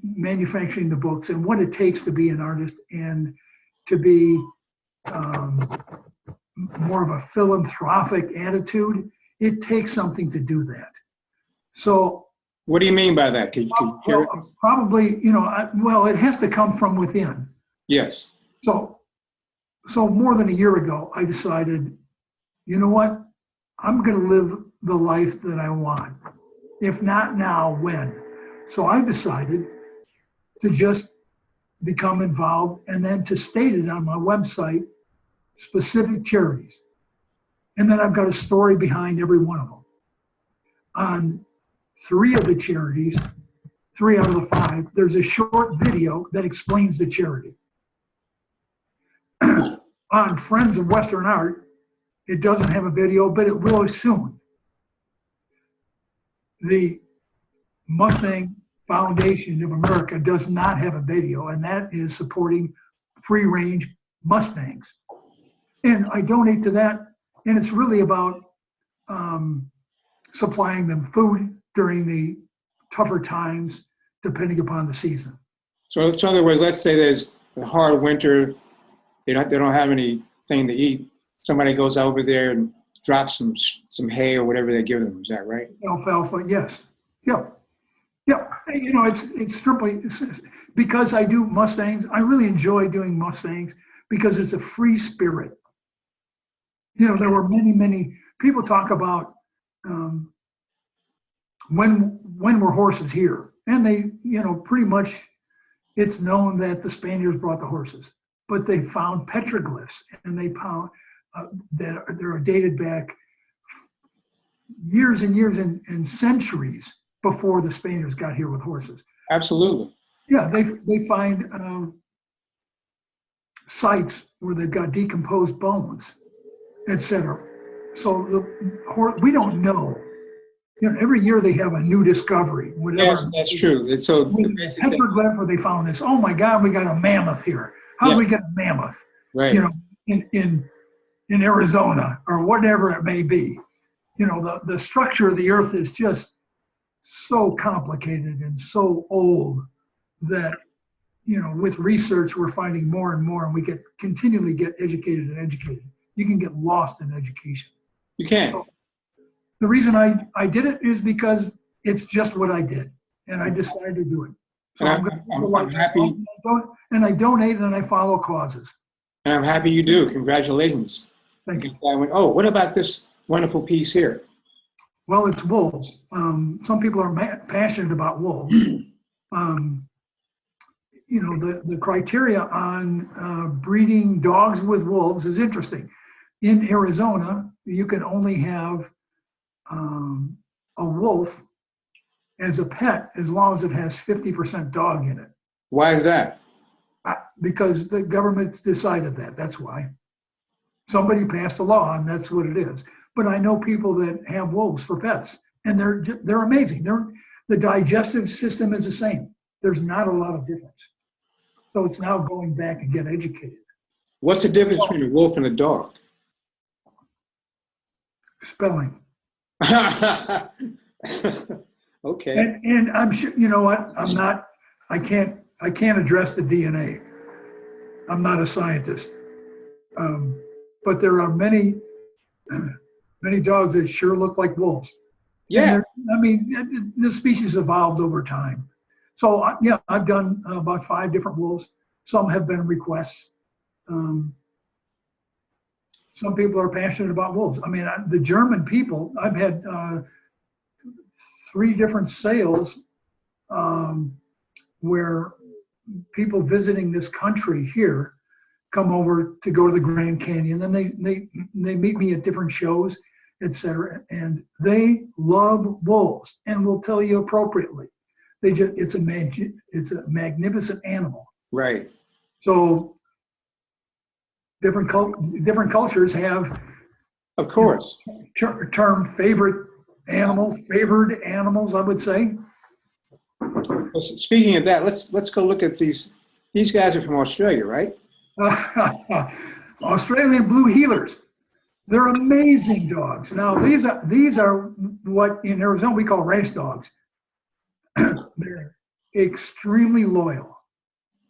manufacturing the books, and what it takes to be an artist and to be more of a philanthropic attitude, it takes something to do that. So, what do you mean by that? Could you share with us? Probably, it has to come from within. Yes. So more than a year ago, I decided, you know what? I'm going to live the life that I want. If not now, when? So I decided to just become involved and then to state it on my website, specific charities. And then I've got a story behind every one of them. On 3 of the charities, 3 out of the 5, there's a short video that explains the charity. On Friends of Western Art, it doesn't have a video, but it will soon. The Mustang Foundation of America does not have a video, and that is supporting free-range Mustangs. And I donate to that, and it's really about supplying them food during the tougher times, depending upon the season. So in other words, let's say there's a hard winter, they don't have anything to eat. Somebody goes over there and drops some hay or whatever they give them. Is that right? Alfalfa, yes. Yep. It's simply because I do Mustangs. I really enjoy doing Mustangs because it's a free spirit. You know, there were many people talk about when were horses here, and they, you know, pretty much it's known that the Spaniards brought the horses, but they found petroglyphs, and they found that they're dated back years and years and centuries before the Spaniards got here with horses. Absolutely. Yeah, they find sites where they've got decomposed bones, etc. So we don't know. You know, every year they have a new discovery. Whatever. Yes, that's true. And so the petroglyph where they found this. Oh my God, we got a mammoth here. How do we get a mammoth? Right. You know, in Arizona or whatever it may be. You know, the structure of the earth is just so complicated and so old that, you know, with research, we're finding more and more, and we continually get educated and educated. You can get lost in education. You can. So the reason I did it is because it's just what I did, and I decided to do it. So I'm happy. And I donate and I follow causes. And I'm happy you do. Congratulations. Thank you. I went, oh, what about this wonderful piece here? Well, it's wolves. Some people are passionate about wolves. You know, the criteria on breeding dogs with wolves is interesting. In Arizona, you can only have a wolf as a pet as long as it has 50% dog in it. Why is that? Because the government decided that. That's why. Somebody passed a law, and that's what it is. But I know people that have wolves for pets, and they're amazing. The digestive system is the same. There's not a lot of difference. So it's now going back and get educated. What's the difference between a wolf and a dog? Spelling. Okay. And I'm sure, you know what? I can't address the DNA. I'm not a scientist. But there are many dogs that sure look like wolves. Yeah. I mean, the species evolved over time. So yeah, I've done about 5 different wolves. Some have been requests. Some people are passionate about wolves. I mean, the German people, I've had 3 different sales where people visiting this country here come over to go to the Grand Canyon, and they meet me at different shows, etc. And they love wolves and will tell you appropriately. It's a magnificent animal. Right. So different cultures have, of course, term favored animals, I would say. Well, speaking of that, let's go look at these. These guys are from Australia, right? Australian blue heelers. They're amazing dogs. Now these are what in Arizona we call race dogs. They're extremely loyal,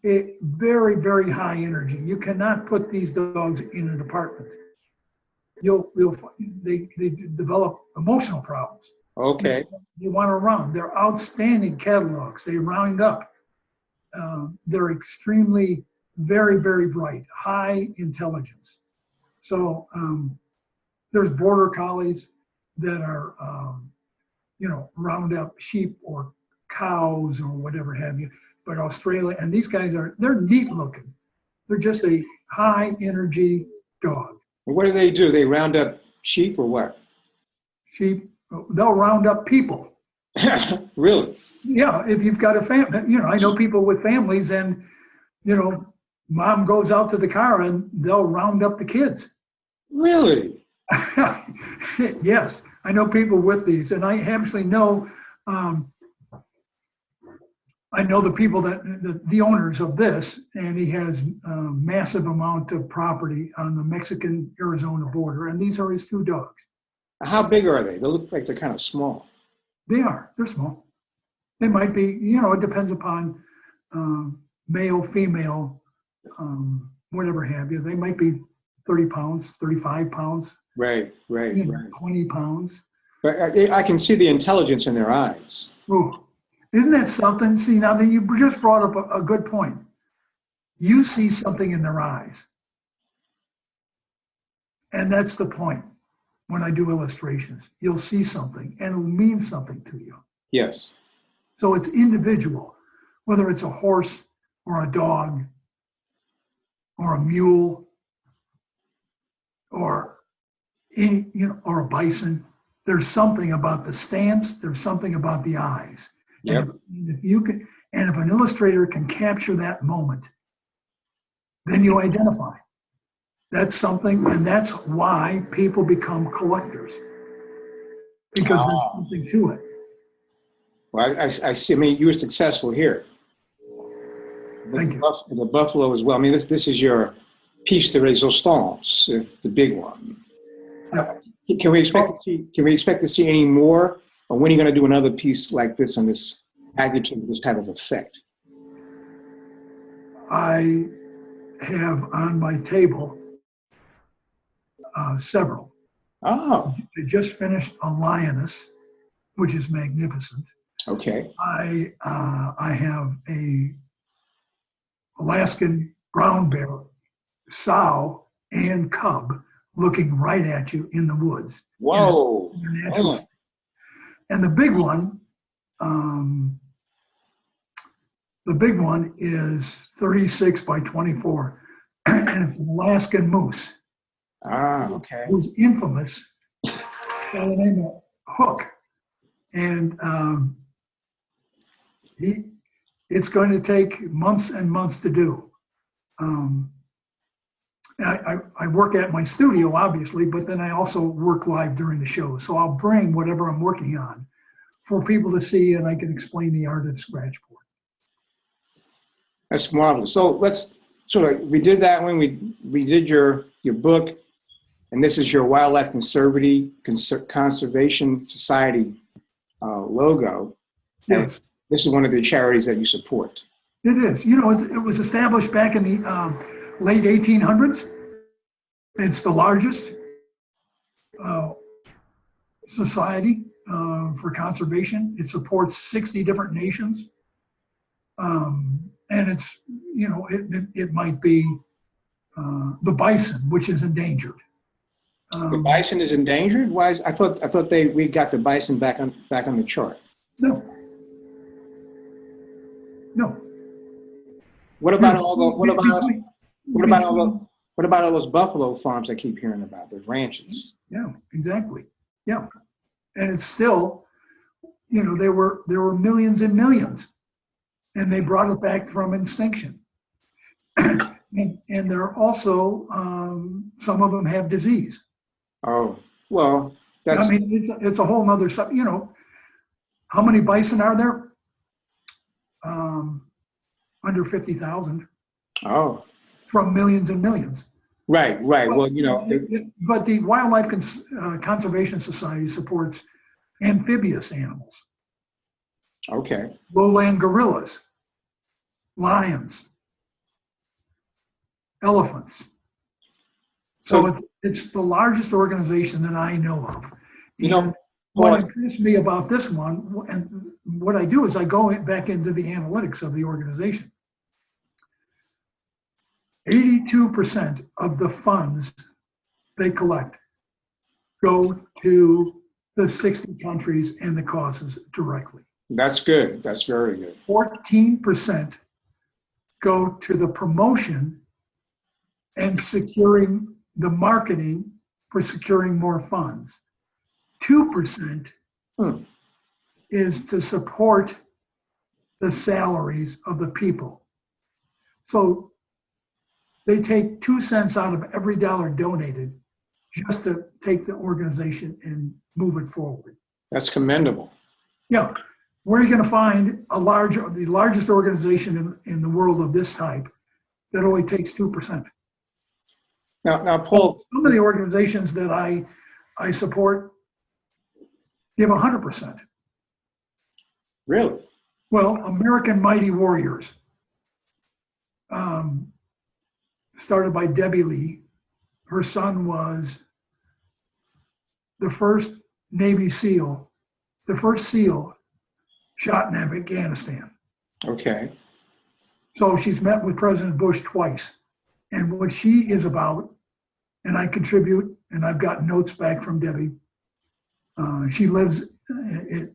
very, very high energy. You cannot put these dogs in an apartment. They develop emotional problems. Okay. You want to run. They're outstanding catalogs. They round up. They're extremely, very, very bright, high intelligence. So there's border collies that are, round up sheep or cows or whatever have you. But Australia, and these guys they're neat looking. They're just a high energy dog. What do? They round up sheep or what? Sheep. They'll round up people. Really? Yeah, if you've got a family, I know people with families, and mom goes out to the car and they'll round up the kids. Really? Yes, I know people with these, and I actually know. I know the people the owners of this, and he has a massive amount of property on the Mexican-Arizona border, and these are his 2 dogs. How big are they? They look like they're kind of small. They're small. They might be, it depends upon male, female, whatever have you. They might be 30 pounds, 35 pounds. Right. 20 pounds. But I can see the intelligence in their eyes. Ooh. Isn't that something? See, now that you just brought up a good point. You see something in their eyes. And that's the point. When I do illustrations, you'll see something and it'll mean something to you. Yes. So it's individual, whether it's a horse or a dog or a mule or any, or a bison. There's something about the stance. There's something about the eyes. Yep. And if you can, and if an illustrator can capture that moment, then you identify. That's something, and that's why people become collectors, because there's something to it. Well, I see. I mean, you were successful here. Thank you. The buffalo as well. I mean, this is your piece de resistance, the big one. Can we expect to see any more, or when are you going to do another piece like this on this magnitude, this type of effect? I have on my table several. Oh, I just finished a lioness, which is magnificent. okay. I have a Alaskan brown bear, sow and cub, looking right at you in the woods. Whoa. And the big one is 36 by 24, and it's an Alaskan moose. Ah, okay. Who's infamous by the name of Hook. And it's going to take months and months to do. I work at my studio, obviously, but then I also work live during the show. So I'll bring whatever I'm working on for people to see, and I can explain the art of scratch board. That's marvelous. So let's we did that one. We did your book, and this is your Wildlife Conservation Society logo. Yes. And this is one of the charities that you support. It is. It was established back in the late 1800s. It's the largest society for conservation. It supports 60 different nations. And it's, it might be the bison, which is endangered. The bison is endangered? Why? I thought we got the bison back on the chart. No. What about all those buffalo farms I keep hearing about, those ranches? Yeah, exactly. Yeah. And it's still, there were millions and millions, and they brought it back from extinction. and there are also, some of them have disease. Oh, well, that's... I mean, it's a whole nother stuff. How many bison are there? Under 50,000. Oh. From millions and millions. Right. Well, but the Wildlife Conservation Society supports amphibious animals. Okay. Lowland gorillas, lions, elephants. So it's the largest organization that I know of. What impressed me about this one, and what I do is I go back into the analytics of the organization. 82% of the funds they collect go to the 60 countries and the causes directly. That's good. That's very good. 14% go to the promotion and securing the marketing for securing more funds. 2% is to support the salaries of the people. So they take 2 cents out of every dollar donated just to take the organization and move it forward. That's commendable. Yeah. Where are you going to find the largest organization in the world of this type that only takes 2%? Now, Paul, some of the organizations that I support give 100%. Really? Well, American Mighty Warriors, started by Debbie Lee. Her son was the first Navy SEAL, the first SEAL shot in Afghanistan. Okay. So she's met with President Bush twice. And what she is about, and I contribute, and I've got notes back from Debbie. She lives,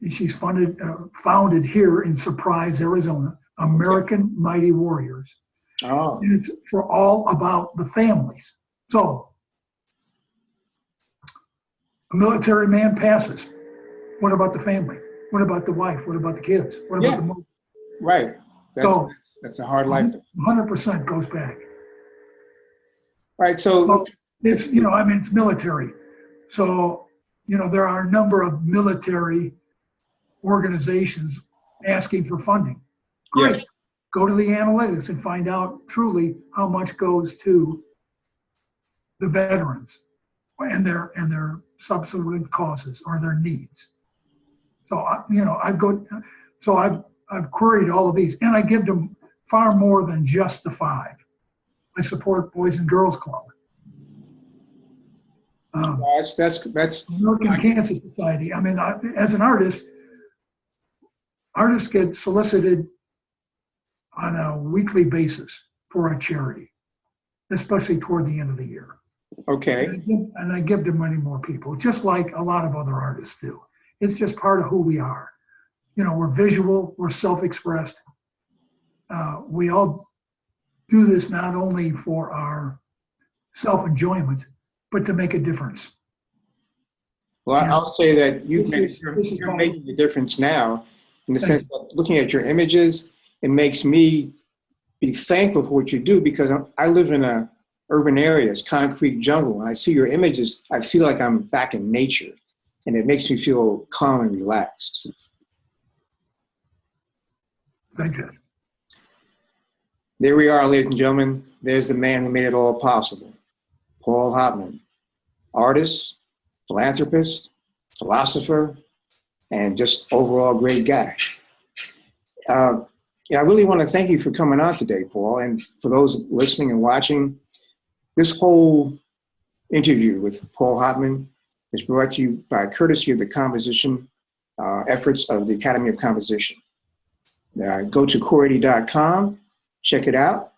she's founded here in Surprise, Arizona, American Mighty Warriors. Oh, And it's for all about the families. So, a military man passes. What about the family? What about the wife? What about the kids? What about the mother? right. That's a hard life. 100% goes back. Right. So it's, you know, I mean, it's military. So, you know, there are a number of military organizations asking for funding. Great. yes. Go to the analytics and find out truly how much goes to the veterans and their subsequent causes or their needs. So, you know, I've queried all of these, and I give them far more than just the 5. I support Boys and Girls Club. That's American Cancer Society. I mean, as an artist, artists get solicited on a weekly basis for a charity, especially toward the end of the year. okay. And I give to many more people, just like a lot of other artists do. It's just part of who we are. You know, we're visual, we're self-expressed. We all do this not only for our self-enjoyment, but to make a difference. Well, Yeah. I'll say that you're This is making a difference now in the Thank sense that looking at your images, it makes me be thankful for what you do because I live in a urban area, it's concrete jungle. When I see your images, I feel like I'm back in nature and it makes me feel calm and relaxed. Thank you. There we are, ladies and gentlemen. There's the man who made it all possible, Paul Hopman, artist, philanthropist, philosopher, and just overall great guy. I really want to thank you for coming on today, Paul, and for those listening and watching. This whole interview with Paul Hopman is brought to you by courtesy of the composition efforts of the Academy of Composition. Go to core80.com, check it out,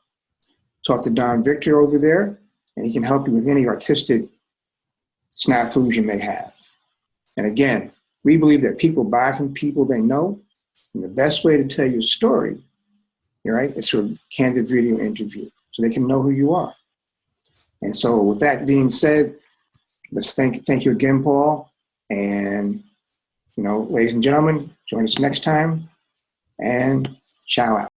talk to Don Victor over there, and he can help you with any artistic snafus you may have. And again, we believe that people buy from people they know, and the best way to tell your story, right, is through a candid video interview so they can know who you are. And so with that being said, let's thank you again, Paul. And, you know, ladies and gentlemen, join us next time, and ciao out.